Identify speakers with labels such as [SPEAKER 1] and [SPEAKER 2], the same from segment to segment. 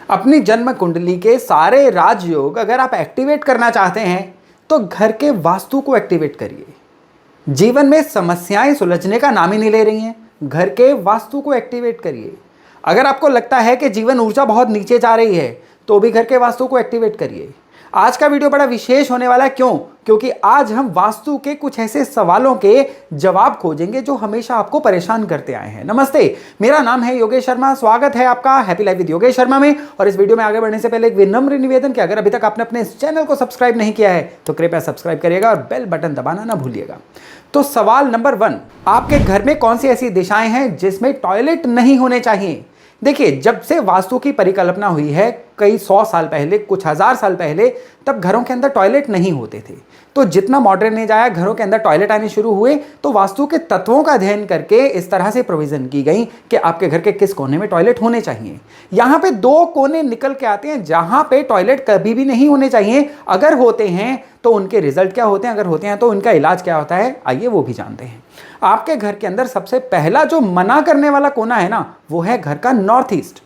[SPEAKER 1] अपनी जन्म कुंडली के सारे राजयोग अगर आप एक्टिवेट करना चाहते हैं तो घर के वास्तु को एक्टिवेट करिए। जीवन में समस्याएं सुलझने का नाम ही नहीं ले रही हैं, घर के वास्तु को एक्टिवेट करिए। अगर आपको लगता है कि जीवन ऊर्जा बहुत नीचे जा रही है तो भी घर के वास्तु को एक्टिवेट करिए। आज का वीडियो बड़ा विशेष होने वाला है। क्यों? क्योंकि आज हम वास्तु के कुछ ऐसे सवालों के जवाब खोजेंगे जो हमेशा आपको परेशान करते आए हैं। नमस्ते, मेरा नाम है योगेश शर्मा। स्वागत है आपका happy life with Yogesh Sharma में। और इस वीडियो में आगे बढ़ने से पहले एक विनम्र निवेदन कि अगर अभी तक आपने अपने इस चैनल को सब्सक्राइब नहीं किया है तो कृपया सब्सक्राइब करिएगा और बेल बटन दबाना ना भूलिएगा। तो सवाल नंबर 1, आपके घर में कौन सी ऐसी दिशाएं हैं जिसमें टॉयलेट नहीं होने चाहिए? देखिए, जब से वास्तु की परिकल्पना हुई है कई 100 साल पहले, कुछ हजार साल पहले, तब घरों के अंदर टॉयलेट नहीं होते थे। तो जितना मॉडर्न एज आया, घरों के अंदर टॉयलेट आने शुरू हुए, तो वास्तु के तत्वों का अध्ययन करके इस तरह से प्रोविजन की गई कि आपके घर के किस कोने में टॉयलेट होने चाहिए। यहाँ पे 2 कोने निकल के आते हैं जहां पे टॉयलेट कभी भी नहीं होने चाहिए। अगर होते हैं तो उनके रिजल्ट क्या होते हैं, अगर होते हैं तो उनका इलाज क्या होता है, आइए वो भी जानते हैं। आपके घर के अंदर सबसे पहला जो मना करने वाला कोना है ना, वो है घर का नॉर्थ ईस्ट।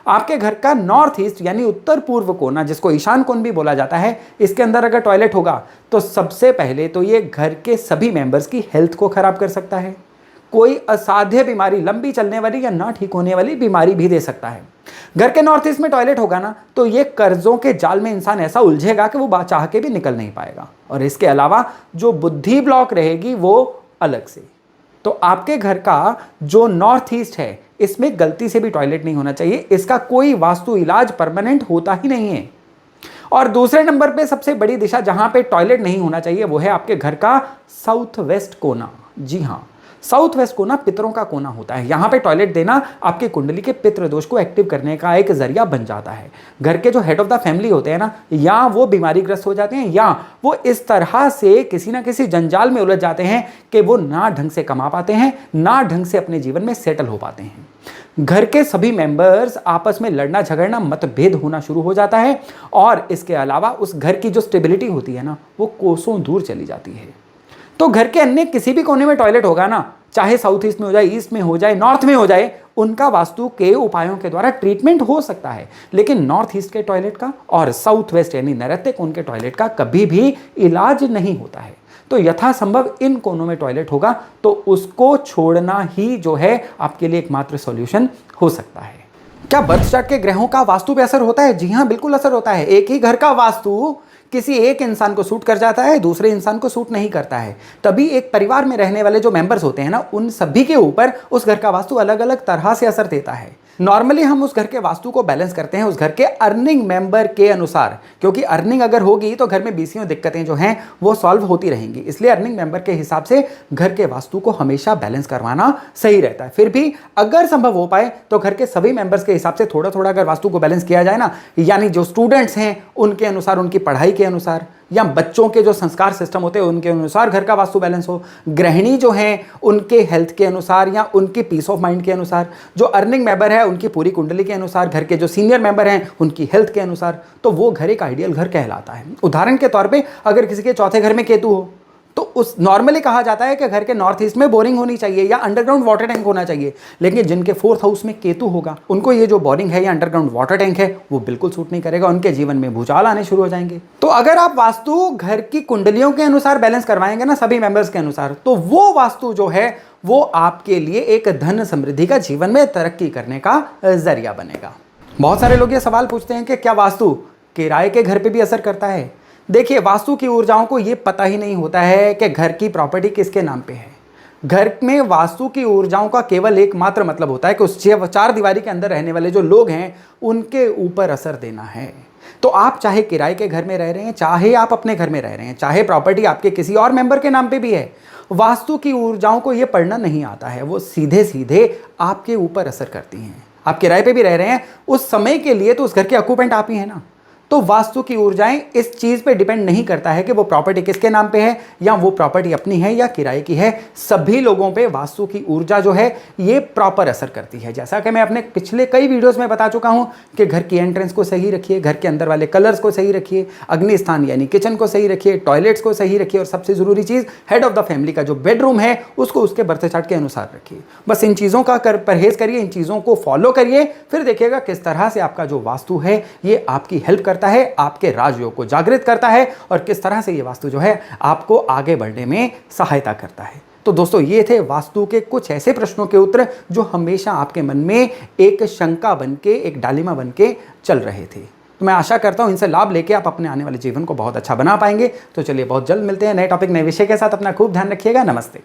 [SPEAKER 1] आपके घर का नॉर्थ ईस्ट यानी उत्तर पूर्व कोना, जिसको ईशान कोण भी बोला जाता है, इसके अंदर अगर टॉयलेट होगा तो सबसे पहले तो ये घर के सभी मेंबर्स की हेल्थ को खराब कर सकता है। कोई असाध्य बीमारी, लंबी चलने वाली या ना ठीक होने वाली बीमारी भी दे सकता है। घर के नॉर्थ ईस्ट में टॉयलेट होगा ना तो ये कर्जों के जाल में इंसान ऐसा उलझेगा कि वो चाह के भी निकल नहीं पाएगा। और इसके अलावा जो बुद्धि ब्लॉक रहेगी वो अलग से। तो आपके घर का जो नॉर्थ ईस्ट है इसमें गलती से भी टॉयलेट नहीं होना चाहिए। इसका कोई वास्तु इलाज परमानेंट होता ही नहीं है। और दूसरे नंबर पे सबसे बड़ी दिशा जहां पे टॉयलेट नहीं होना चाहिए वो है आपके घर का साउथ वेस्ट कोना। जी हां, साउथ वेस्ट कोना पितरों का कोना होता है। यहां पे टॉयलेट देना आपके कुंडली के पितृ दोष को एक्टिव करने का एक जरिया बन जाता है। घर के जो हेड ऑफ द फैमिली होते हैं ना, या वो बीमारीग्रस्त हो जाते हैं या वो इस तरह से किसी ना किसी जंजाल में उलझ जाते हैं कि वो ना ढंग से कमा पाते हैं, ना ढंग से अपने जीवन में सेटल हो पाते हैं। घर के सभी मेंबर्स आपस में लड़ना झगड़ना, मतभेद होना शुरू हो जाता है। और इसके अलावा उस घर की जो स्टेबिलिटी होती है ना, वो कोसों दूर चली जाती है। तो घर के अन्य किसी भी कोने में टॉयलेट होगा ना, चाहे साउथ ईस्ट में हो जाए, ईस्ट में हो जाए, नॉर्थ में हो जाए, उनका वास्तु के उपायों के द्वारा ट्रीटमेंट हो सकता है। लेकिन नॉर्थ ईस्ट के टॉयलेट का और साउथ वेस्ट यानी नैऋत्य कोण के टॉयलेट का कभी भी इलाज नहीं होता है। तो यथासंभव इन कोनों में टॉयलेट होगा तो उसको छोड़ना ही जो है आपके लिए एकमात्र सॉल्यूशन हो सकता है। क्या बर्थ चार्ट के ग्रहों का वास्तु पे असर होता है? जी हाँ, बिल्कुल असर होता है। एक ही घर का वास्तु किसी एक इंसान को सूट कर जाता है, दूसरे इंसान को सूट नहीं करता है। तभी एक परिवार में रहने वाले जो मेंबर्स होते हैं ना, उन सभी के ऊपर उस घर का वास्तु अलग अलग तरह से असर देता है। नॉर्मली हम उस घर के वास्तु को बैलेंस करते हैं उस घर के अर्निंग मेंबर के अनुसार, क्योंकि अर्निंग अगर होगी तो घर में बीसियों दिक्कतें जो हैं वो सॉल्व होती रहेंगी। इसलिए अर्निंग मेंबर के हिसाब से घर के वास्तु को हमेशा बैलेंस करवाना सही रहता है। फिर भी अगर संभव हो पाए तो घर के सभी मेंबर्स के हिसाब से थोड़ा थोड़ा अगर वास्तु को बैलेंस किया जाए ना, यानी जो स्टूडेंट्स हैं उनके अनुसार, उनकी पढ़ाई के अनुसार, या बच्चों के जो संस्कार सिस्टम होते हैं उनके अनुसार घर का वास्तु बैलेंस हो, गृहिणी जो हैं उनके हेल्थ के अनुसार या उनकी पीस ऑफ माइंड के अनुसार, जो अर्निंग मेंबर है उनकी पूरी कुंडली के अनुसार, घर के जो सीनियर मेंबर हैं उनकी हेल्थ के अनुसार, तो वो घर एक आइडियल घर कहलाता है। उदाहरण के तौर पे अगर किसी के चौथे घर में केतु हो तो उस नॉर्मली कहा जाता है कि घर के नॉर्थ ईस्ट में बोरिंग होनी चाहिए या अंडरग्राउंड वाटर टैंक होना चाहिए। लेकिन जिनके 4th हाउस में केतु होगा उनको ये जो बोरिंग है या अंडरग्राउंड वाटर टैंक है वो बिल्कुल सूट नहीं करेगा। उनके जीवन में भूचाल आने शुरू हो जाएंगे। तो अगर आप वास्तु घर की कुंडलियों के अनुसार बैलेंस करवाएंगे ना, सभी मेंबर्स के अनुसार, तो वो वास्तु जो है वो आपके लिए एक धन समृद्धि का, जीवन में तरक्की करने का जरिया बनेगा। बहुत सारे लोग ये सवाल पूछते हैं कि क्या वास्तु किराए के घर पे भी असर करता है? देखिए, वास्तु की ऊर्जाओं को ये पता ही नहीं होता है कि घर की प्रॉपर्टी किसके नाम पे है। घर में वास्तु की ऊर्जाओं का केवल एकमात्र मतलब होता है कि उस 4 दीवारी के अंदर रहने वाले जो लोग हैं उनके ऊपर असर देना है। तो आप चाहे किराए के घर में रह रहे हैं, चाहे आप अपने घर में रह रहे हैं, चाहे प्रॉपर्टी आपके किसी और मेंबर के नाम पे भी है, वास्तु की ऊर्जाओं को ये पढ़ना नहीं आता है। वो सीधे सीधे आपके ऊपर असर करती हैं। आप किराए पे भी रह रहे हैं, उस समय के लिए तो उस घर के ऑक्यूपेंट आप ही हैं ना। तो तो वास्तु की ऊर्जाएं इस चीज पे डिपेंड नहीं करता है कि वो प्रॉपर्टी किसके नाम पे है या वो प्रॉपर्टी अपनी है या किराए की है। सभी लोगों पे वास्तु की ऊर्जा जो है ये प्रॉपर असर करती है। जैसा कि मैं अपने पिछले कई वीडियोस में बता चुका हूं कि घर की एंट्रेंस को सही रखिए, घर के अंदर वाले कलर्स को सही रखिए, अग्नि स्थान यानी किचन को सही रखिए, टॉयलेट्स को सही रखिए और सबसे जरूरी चीज हेड ऑफ द फैमिली का जो बेडरूम है उसको उसके बर्थ चार्ट के अनुसार रखिए। बस इन चीजों का परहेज करिए, इन चीजों को फॉलो करिए, फिर देखिएगा किस तरह से आपका जो वास्तु है ये आपकी हेल्प करता है, आपके राजयोग को जागृत करता है और किस तरह से ये वास्तु जो है आपको आगे बढ़ने में सहायता करता है। तो दोस्तों ये थे वास्तु के कुछ ऐसे प्रश्नों के उत्तर जो हमेशा आपके मन में एक शंका बनके, एक डालिमा बनके चल रहे थे। तो मैं आशा करता हूं इनसे लाभ लेके आप अपने आने वाले जीवन को बहुत अच्छा बना पाएंगे। तो चलिए बहुत जल्द मिलते हैं नए टॉपिक, नए विषय के साथ। अपना खूब ध्यान रखिएगा। नमस्ते।